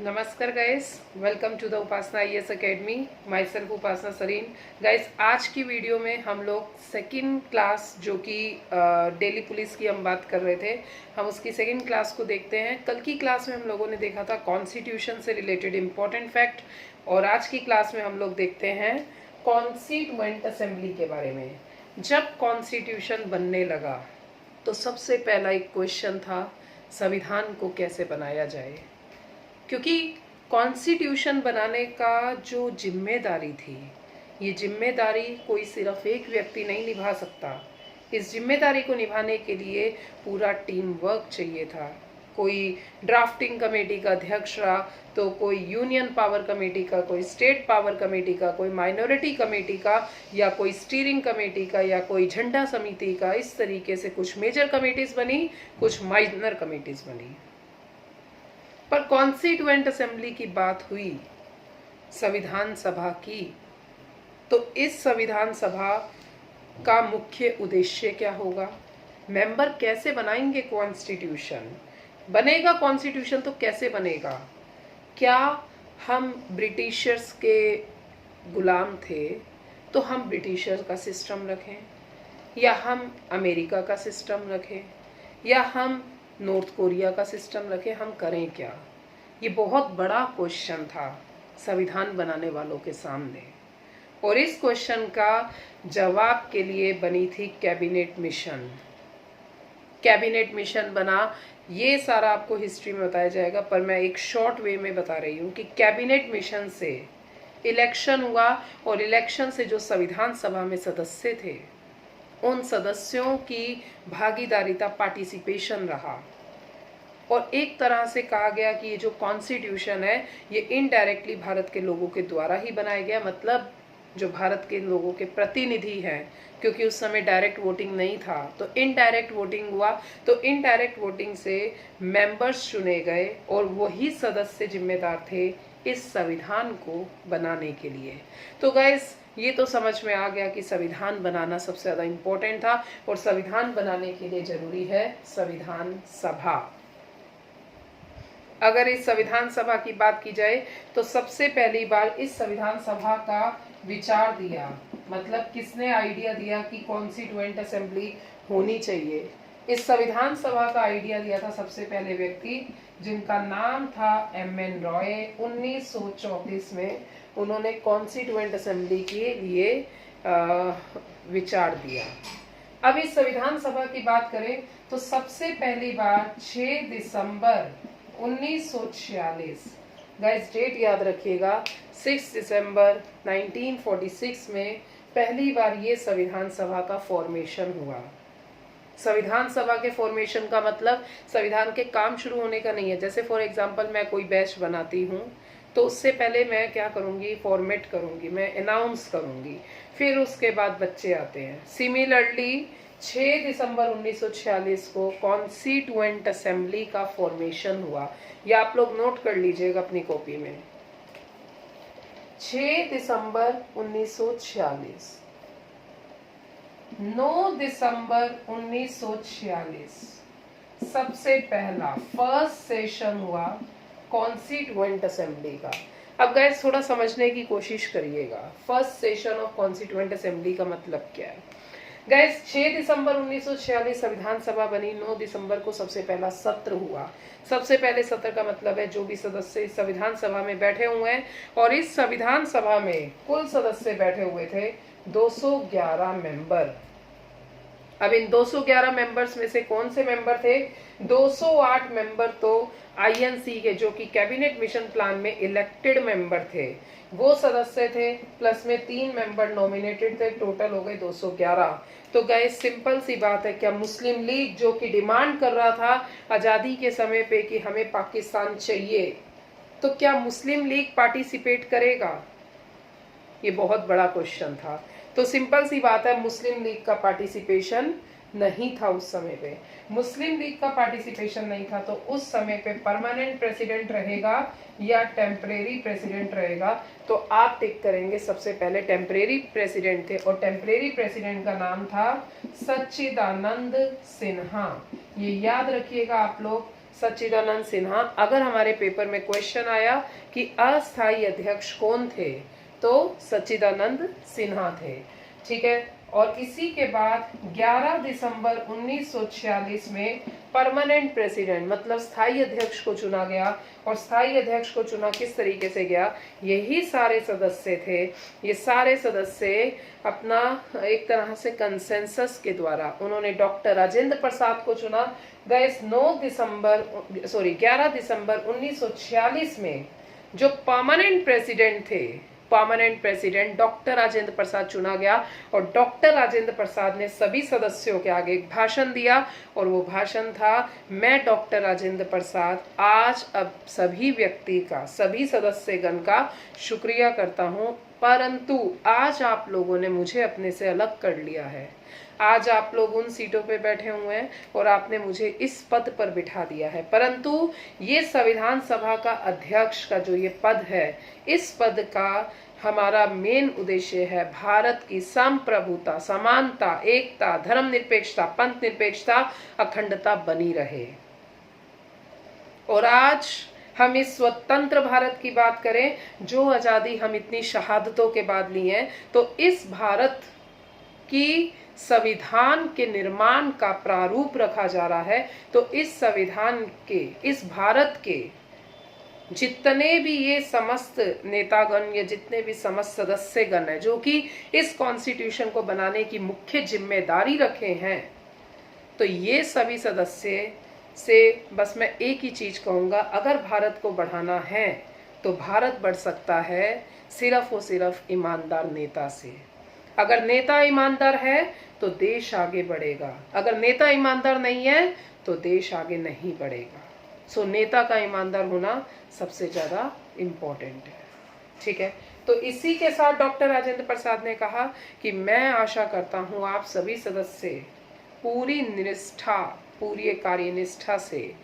नमस्कार guys, welcome to the Upasana IAS academy. Myself Upasana Sareen. Guys, आज की वीडियो में हम लोग सेकंड क्लास जो कि दिल्ली पुलिस की हम बात कर रहे थे, हम उसकी सेकंड क्लास को देखते हैं। कल की क्लास में हम लोगों ने देखा था कॉन्स्टिट्यूशन से रिलेटेड इम्पोर्टेंट फैक्ट, और आज की क्लास में हम लोग देखते हैं कॉन्स्टिट्यूएंट असेंबली के बारे में। जब कॉन्स्टिट्यूशन बनने लगा तो सबसे पहला एक क्वेश्चन था, संविधान को कैसे बनाया जाए। क्योंकि कॉन्स्टिट्यूशन बनाने का जो जिम्मेदारी थी, ये जिम्मेदारी कोई सिर्फ एक व्यक्ति नहीं निभा सकता। इस जिम्मेदारी को निभाने के लिए पूरा टीम वर्क चाहिए था। कोई ड्राफ्टिंग कमेटी का अध्यक्ष रहा, तो कोई यूनियन पावर कमेटी का, कोई स्टेट पावर कमेटी का, कोई माइनॉरिटी कमेटी का, या कोई स्टीयरिंग कमेटी का, या कोई झंडा समिति का। इस तरीके से कुछ मेजर कमेटीज बनी, कुछ माइनर कमेटीज बनी। पर कॉन्स्टिट्यूएंट असेंबली की बात हुई, संविधान सभा की, तो इस संविधान सभा का मुख्य उद्देश्य क्या होगा, मेंबर कैसे बनाएंगे कॉन्स्टिट्यूशन, बनेगा कॉन्स्टिट्यूशन तो कैसे बनेगा। क्या हम ब्रिटिशर्स के गुलाम थे तो हम ब्रिटिशर्स का सिस्टम रखें, या हम अमेरिका का सिस्टम रखें, या हम नॉर्थ कोरिया का सिस्टम रखें, हम करें क्या। ये बहुत बड़ा क्वेश्चन था संविधान बनाने वालों के सामने, और इस क्वेश्चन का जवाब के लिए बनी थी कैबिनेट मिशन। कैबिनेट मिशन बना, ये सारा आपको हिस्ट्री में बताया जाएगा, पर मैं एक शॉर्ट वे में बता रही हूँ कि कैबिनेट मिशन से इलेक्शन हुआ, और इलेक्शन से जो संविधान सभा में सदस्य थे, उन सदस्यों की भागीदारिता, पार्टिसिपेशन रहा, और एक तरह से कहा गया कि ये जो कॉन्स्टिट्यूशन है ये इनडायरेक्टली भारत के लोगों के द्वारा ही बनाया गया। मतलब जो भारत के लोगों के प्रतिनिधि हैं, क्योंकि उस समय डायरेक्ट वोटिंग नहीं था, तो इनडायरेक्ट वोटिंग हुआ। तो इनडायरेक्ट वोटिंग से मेंबर्स चुने गए, और वही सदस्य जिम्मेदार थे इस संविधान को बनाने के लिए। तो गाइस, ये तो समझ में आ गया कि संविधान बनाना सबसे ज़्यादा इम्पोर्टेंट था, और संविधान बनाने के लिए जरूरी है संविधान सभा। अगर इस संविधान सभा की बात की जाए तो सबसे पहली बार इस संविधान सभा का विचार दिया, मतलब किसने आइडिया दिया कि कॉन्स्टिट्यूएंट असेंबली होनी चाहिए। इस संविधान सभा का आइडिया दिया था सबसे पहले व्यक्ति, जिनका नाम था एम.एन. रॉय। 1934 में उन्होंने कॉन्स्टिट्यूएंट असेंबली के लिए विचार दिया। अब इस संविधान सभा की बात करें तो सबसे पहली बार 6 दिसंबर 1946, गाइस डेट याद रखिएगा, 6 दिसंबर 1946 में पहली बार ये संविधान सभा का फॉर्मेशन हुआ। संविधान सभा के फॉर्मेशन का मतलब संविधान के काम शुरू होने का नहीं है। जैसे फॉर एग्जांपल मैं कोई बैच बनाती हूँ, तो उससे पहले मैं क्या करूँगी, फॉर्मेट करूँगी, मैं अनाउंस करूँगी, फिर उसके बाद बच्चे आते हैं। सिमिलरली 6 दिसंबर 1946 को कॉन्स्टिट्यूएंट असेंबली का फॉर्मेशन हुआ। या आप लोग नोट कर लीजिएगा अपनी कॉपी में, 6 दिसंबर 1946, 9 दिसंबर 1946 सबसे पहला फर्स्ट सेशन हुआ कॉन्स्टिट्यूएंट असेंबली का। अब गाइस थोड़ा समझने की कोशिश करिएगा, first session of constituent assembly का मतलब क्या है। गाइस 6 दिसंबर 1946 संविधान सभा बनी, 9 दिसंबर को सबसे पहला सत्र हुआ। सबसे पहले सत्र का मतलब है जो भी सदस्य इस संविधान सभा में बैठे हुए हैं, और इस संविधान सभा में कुल सदस्य बैठे हुए थे 211 मेंबर। अब इन 211 मेंबर्स में से कौन से मेंबर थे, 208 मेंबर तो आईएनसी के, जो कि कैबिनेट मिशन प्लान में इलेक्टेड मेंबर थे, वो सदस्य थे, प्लस में 3 मेंबर नॉमिनेटेड थे, टोटल हो गए 211। तो गाइस सिंपल सी बात है, क्या मुस्लिम लीग जो कि डिमांड कर रहा था आजादी के समय पे कि हमें पाकिस्तान चाहिए, तो क्या मुस्लिम लीग पार्टिसिपेट करेगा, ये बहुत बड़ा क्वेश्चन था। तो सिंपल सी बात है, मुस्लिम लीग का पार्टिसिपेशन नहीं था उस समय पे। मुस्लिम लीग का पार्टिसिपेशन नहीं था, तो उस समय पे परमानेंट प्रेसिडेंट रहेगा या टेम्परेरी प्रेसिडेंट रहेगा, तो आप टिक करेंगे। सबसे पहले टेम्परेरी प्रेसिडेंट थे, और टेम्परेरी प्रेसिडेंट का नाम था सच्चिदानंद सिन्हा। ये याद रखिएगा आप लोग, सच्चिदानंद सिन्हा। अगर हमारे पेपर में क्वेश्चन आया कि अस्थायी अध्यक्ष कौन थे, तो सच्चिदानंद सिन्हा थे। ठीक है। और इसी के बाद 11 दिसंबर 1946 में परमानेंट प्रेसिडेंट मतलब स्थायी अध्यक्ष को चुना गया। और स्थायी अध्यक्ष को चुना किस तरीके से गया, यही सारे सदस्य थे, ये सारे सदस्य अपना एक तरह से कंसेंसस के द्वारा उन्होंने डॉक्टर राजेंद्र प्रसाद को चुना। गैस 11 दिसंबर 1946 में जो परमानेंट प्रेसिडेंट थे, permanent president doctor Rajendra Prasad चुना गया। और डॉक्टर राजेंद्र प्रसाद ने सभी सदस्यों के आगे एक भाषण दिया और वो भाषण था, मैं डॉक्टर राजेंद्र प्रसाद आज अब सभी व्यक्ति का, सभी सदस्यगण का शुक्रिया करता हूं, परंतु आज आप लोगों ने मुझे अपने से अलग कर लिया है। आज आप लोग उन सीटों पे बैठे हुए हैं और आपने मुझे इस पद पर बिठा दिया है, परंतु ये संविधान सभा का अध्यक्ष का जो ये पद है, इस पद का हमारा मेन उद्देश्य है भारत की संप्रभुता, समानता, एकता, धर्मनिरपेक्षता, पंथ निरपेक्षता, अखंडता बनी रहे। और आज हम इस स्वतंत्र भारत की बात करें, जो आजादी हम इतनी शहादतों के बाद ली है, तो इस भारत की संविधान के निर्माण का प्रारूप रखा जा रहा है। तो इस संविधान के, इस भारत के जितने भी ये समस्त नेतागण या जितने भी समस्त सदस्यगण हैं जो कि इस कॉन्स्टिट्यूशन को बनाने की मुख्य जिम्मेदारी रखे हैं, तो ये सभी सदस्य से बस मैं एक ही चीज कहूंगा, अगर भारत को बढ़ाना है तो भारत बढ़ सकता है सिर्फ और सिर्फ ईमानदार नेता से। अगर नेता ईमानदार है तो देश आगे बढ़ेगा, अगर नेता ईमानदार नहीं है तो देश आगे नहीं बढ़ेगा। सो नेता का ईमानदार होना सबसे ज्यादा इम्पोर्टेंट है। ठीक है। तो इसी के साथ डॉक्टर राजेंद्र प्रसाद ने कहा कि मैं आशा करता हूं आप सभी सदस्य पूरी निष्ठा, पूरी कार्यनिष्ठा से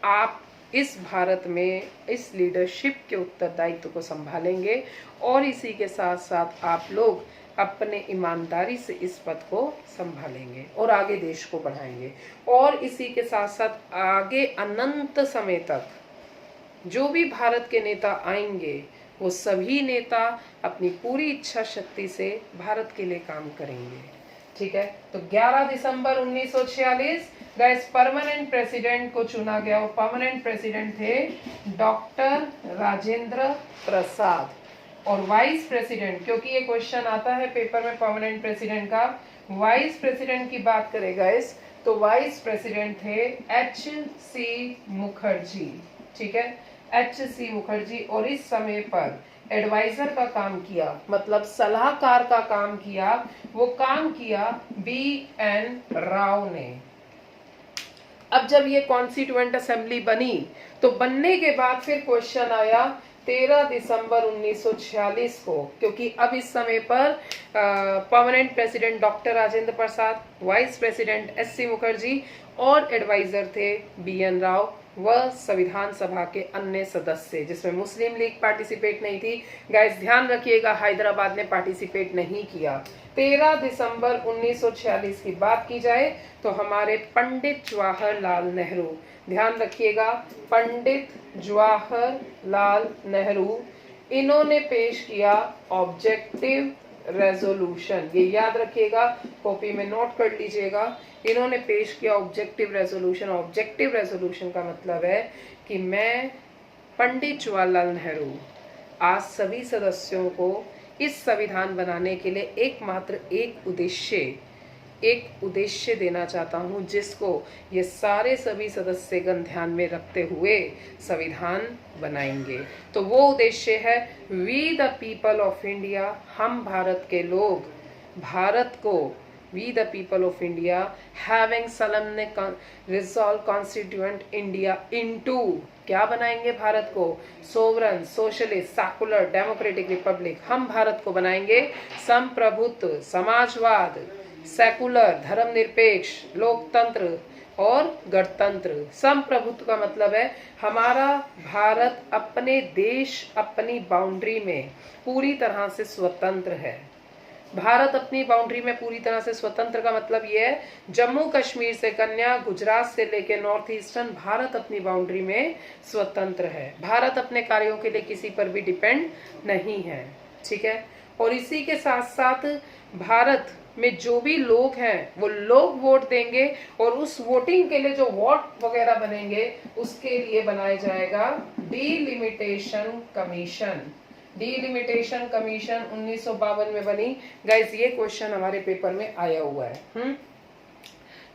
आप इस भारत में इस लीडरशिप के उत्तरदायित्व को संभालेंगे और इसी के साथ साथ आप लोग अपने ईमानदारी से इस पद को संभालेंगे और आगे देश को बढ़ाएंगे। और इसी के साथ साथ आगे अनंत समय तक जो भी भारत के नेता आएंगे, वो सभी नेता अपनी पूरी इच्छा शक्ति से भारत के लिए काम करेंगे। ठीक है। तो 11 दिसंबर 1946 गैस परमानेंट प्रेसिडेंट को चुना गया। वो परमानेंट प्रेसिडेंट थे डॉक्टर राजेंद्र प्रसाद। और वाइस प्रेसिडेंट, क्योंकि ये क्वेश्चन आता है पेपर में परमानेंट प्रेसिडेंट का, वाइस प्रेसिडेंट की बात करें गैस, तो वाइस प्रेसिडेंट थे एच.सी. मुखर्जी। ठीक है, एच.सी. मुखर्जी। और इस समय पर एडवाइजर का काम किया, मतलब सलाहकार का काम किया, वो काम किया बी.एन. राव ने। अब जब ये कॉन्स्टिट्यूएंट असेंबली बनी, तो बनने के बाद फिर क्वेश्चन आया 13 दिसंबर 1946 को, क्योंकि अब इस समय पर permanent president doctor Rajendra Prasad, vice president एच.सी. Mukherjee और एडवाइजर थे बी.एन. राव व संविधान सभा के अन्य सदस्य, जिसमें मुस्लिम लीग पार्टिसिपेट नहीं थी। गाइस ध्यान रखिएगा, हैदराबाद ने पार्टिसिपेट नहीं किया। 13 दिसंबर 1946 की बात की जाए तो हमारे पंडित जवाहरलाल नेहरू, ध्यान रखिएगा, पंडित जवाहरलाल नेहरू, इन्होंने पेश किया ऑब्जेक्टिव रेजोल्यूशन। ये याद रखिएगा, कॉपी में नोट कर लीजिएगा। इन्होंने पेश किया ऑब्जेक्टिव रेजोल्यूशन। ऑब्जेक्टिव रेजोल्यूशन का मतलब है कि मैं पंडित जवाहरलाल नेहरू आज सभी सदस्यों को इस संविधान बनाने के लिए एकमात्र एक उद्देश्य देना चाहता हूं, जिसको ये सारे सभी सदस्यगण ध्यान में रखते हुए संविधान बनाएंगे। तो वो उद्देश्य है we the people of India, हम भारत के लोग, भारत को we the people of India having solemnly resolved constituent India into, क्या बनाएंगे भारत को, sovereign, socialist, secular, democratic republic. हम भारत को बनाएंगे संप्रभुत्व, समाजवाद, सेकुलर, धर्मनिरपेक्ष, लोकतंत्र और गणतंत्र। संप्रभुत्व का मतलब है हमारा भारत अपने देश, अपनी बाउंड्री में पूरी तरह से स्वतंत्र है। भारत अपनी बाउंड्री में पूरी तरह से स्वतंत्र का मतलब ये है जम्मू कश्मीर से कन्या, गुजरात से लेके नॉर्थ ईस्टर्न, भारत अपनी बाउंड्री में स्वतंत्र है। भारत अपने कार्यों के लिए किसी पर भी डिपेंड नहीं है, ठीक है। और इसी के साथ साथ भारत में जो भी लोग हैं वो लोग वोट देंगे और उस वोटिंग के लिए जो वोट वगैरह बनेंगे उसके लिए बनाया जाएगा डीलिमिटेशन कमीशन। डीलिमिटेशन कमीशन 1952 में बनी। गाइस ये क्वेश्चन हमारे पेपर में आया हुआ है।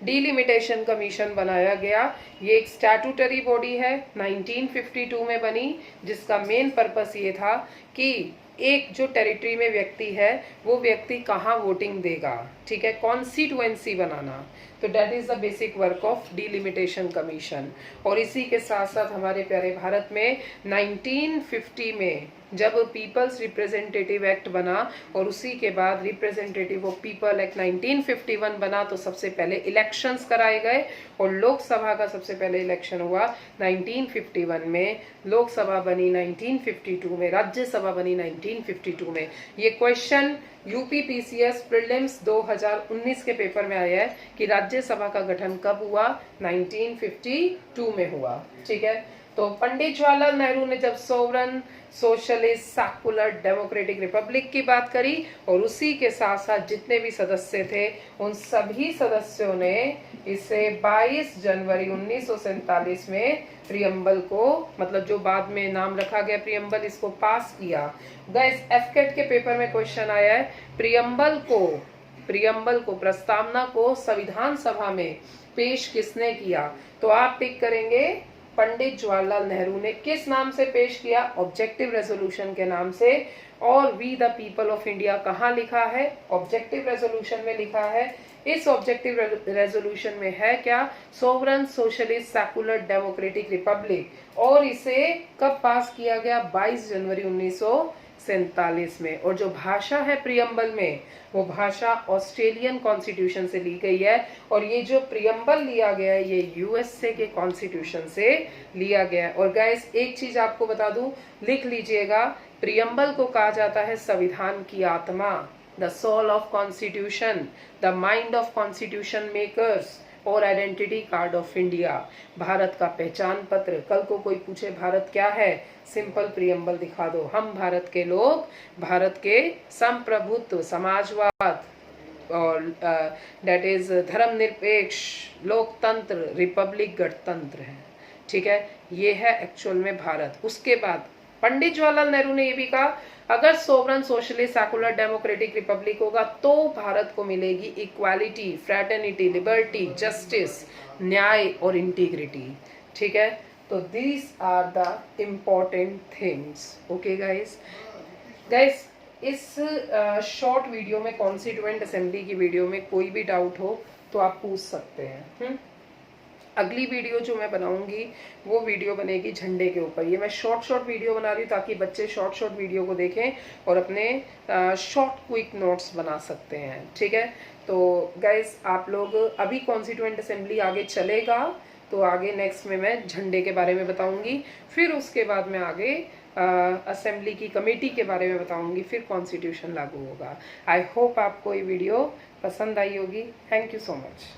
डीलिमिटेशन कमीशन बनाया गया। ये एक स्टैट्यूटरी बॉडी है, 1952 में बनी, जिसका मेन पर्पस ये था कि एक जो टेरिटरी में व्यक्ति है वो व्यक्ति कहाँ वोटिंग देगा, ठीक है, कॉन्स्टिट्यूएंसी बनाना। तो that is the basic work of delimitation commission. और इसी के साथ साथ हमारे प्यारे भारत में 1950 में जब पीपल्स रिप्रेजेंटेटिव एक्ट बना और उसी के बाद रिप्रेजेंटेटिव ऑफ पीपल एक्ट 1951 बना, तो सबसे पहले इलेक्शंस कराए गए और लोकसभा का सबसे पहले इलेक्शन हुआ 1951 में, लोकसभा बनी 1952 में, राज्यसभा बनी 1952 में। ये क्वेश्चन यूपी पीसीएस प्रीलिम्स 2019 के पेपर में आया है कि राज्यसभा का गठन कब हुआ, 1952 में हुआ, ठीक है। तो पंडित जवाहरलाल नेहरू ने जब sovereign socialist secular democratic Republic की बात करी और उसी के साथ साथ जितने भी सदस्य थे उन सभी सदस्यों ने इसे 22 जनवरी 1947 में प्रियम्बल को, मतलब जो बाद में नाम रखा गया प्रियम्बल, इसको पास किया। गाइस एफकेट के पेपर में क्वेश्चन आया है प्रियम्बल को प्रस्तावना को संविधान सभा में पेश किसने किया, तो आप टिक करेंगे पंडित जवाहरलाल नेहरू ने। किस नाम से पेश किया, ऑब्जेक्टिव रेजोल्यूशन के नाम से। और we the people of India कहाँ लिखा है, ऑब्जेक्टिव रेजोल्यूशन में लिखा है। इस ऑब्जेक्टिव रेजोल्यूशन में है क्या, sovereign socialist secular democratic Republic. और इसे कब पास किया गया, 22 जनवरी 1947 में। और जो भाषा है प्रियम्बल में वो भाषा ऑस्ट्रेलियन कॉन्स्टिट्यूशन से ली गई है। और ये जो प्रियम्बल लिया गया है ये यूएसए के कॉन्स्टिट्यूशन से लिया गया है। और गाइस एक चीज आपको बता दूं, लिख लीजिएगा, प्रियम्बल को कहा जाता है संविधान की आत्मा, the soul of constitution, the mind of constitution makers और identity card of India, Bharat का पहचान पत्र। कल को कोई पूछे भारत क्या है, सिंपल प्रियम्बल दिखा दो, हम भारत के लोग भारत के संप्रभुत्व, समाजवाद और दैट इज धर्मनिरपेक्ष, लोकतंत्र, रिपब्लिक, गणतंत्र है, ठीक है। ये है एक्चुअल में भारत। उसके बाद पंडित जवाहरलाल नेहरू ने यह भी कहा अगर sovereign socialist secular democratic Republic होगा तो भारत को मिलेगी इक्वालिटी, फ्रैटर्निटी, लिबर्टी, जस्टिस, न्याय और इंटीग्रिटी, ठीक है। तो these are the important things. Okay guys, इस शॉर्ट वीडियो में कॉन्स्टिट्यूएंट असेंबली की वीडियो में कोई भी डाउट हो तो आप पूछ सकते हैं। अगली वीडियो जो मैं बनाऊंगी वो वीडियो बनेगी झंडे के ऊपर। ये मैं शॉर्ट वीडियो बना रही हूँ ताकि बच्चे शॉर्ट वीडियो को देखें और अपने शॉर्ट क्विक नोट्स बना सकते हैं, ठीक है। तो गाइस आप लोग अभी कॉन्स्टिट्यूएंट असेंबली आगे चलेगा तो आगे नेक्स्ट में मैं झंडे के बारे में बताऊंगी, फिर उसके बाद में आगे असेंबली की कमेटी के बारे में बताऊंगी, फिर कॉन्स्टिट्यूशन लागू होगा। आई होप आपको ये वीडियो पसंद आई होगी। Thank you so much.